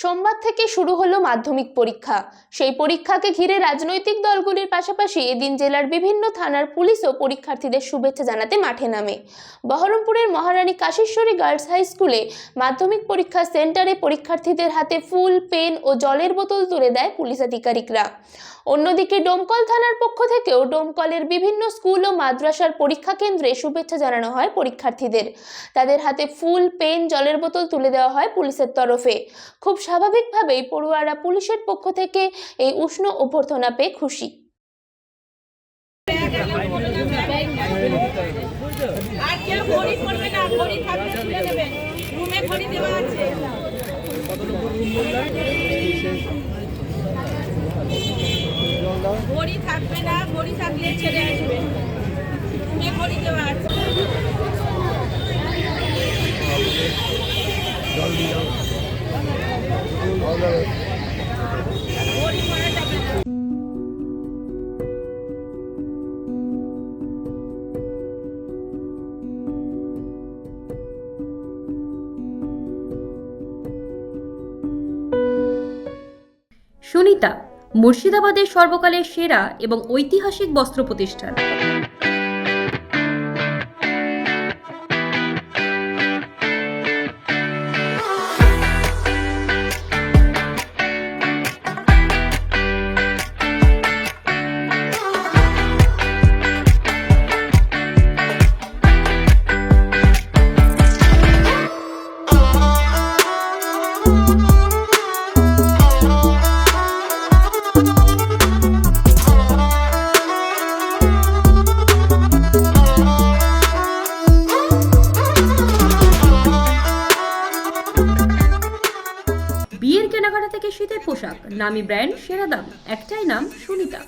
সোমবার থেকে শুরু হলো মাধ্যমিক পরীক্ষা। সেই পরীক্ষাকে ঘিরে রাজনৈতিক দলগুলির পাশাপাশি এদিন জেলার বিভিন্ন থানার পুলিশও পরীক্ষার্থীদের শুভেচ্ছা জানাতে মাঠে নামে। বহরমপুরের মহারানী কাশীশ্বরী গার্লস হাই স্কুলে মাধ্যমিক পরীক্ষা সেন্টারে পরীক্ষার্থীদের হাতে ফুল, পেন ও জলের বোতল তুলে দেয় পুলিশ আধিকারিকরা। অন্যদিকে ডোমকল থানার পক্ষ থেকেও ডোমকলের বিভিন্ন স্কুল ও মাদ্রাসার পরীক্ষা কেন্দ্রে শুভেচ্ছা জানানো হয় পরীক্ষার্থীদের। তাদের হাতে ফুল, পেন, জলের বোতল তুলে দেওয়া হয় পুলিশের তরফে। খুব স্বাভাবিকভাবেই পড়ুয়ারা পুলিশের পক্ষ থেকে এই উষ্ণ অভ্যর্থনা পেয়ে খুশি। ঘড়ি থাকবে না, ঘড়ি থাকলে ছেড়ে আসবে, রুমে ঘড়ি দেওয়া আছে। ঘড়ি পরা যাবে না। সুনিতা মুর্শিদাবাদের সর্বকালের সেরা এবং ঐতিহাসিক বস্ত্র প্রতিষ্ঠান। বিয়ের কেনাকাটা থেকে শীতের পোশাক, নামি ব্র্যান্ড, সেরা দাম, একটাই নাম সুনিতা।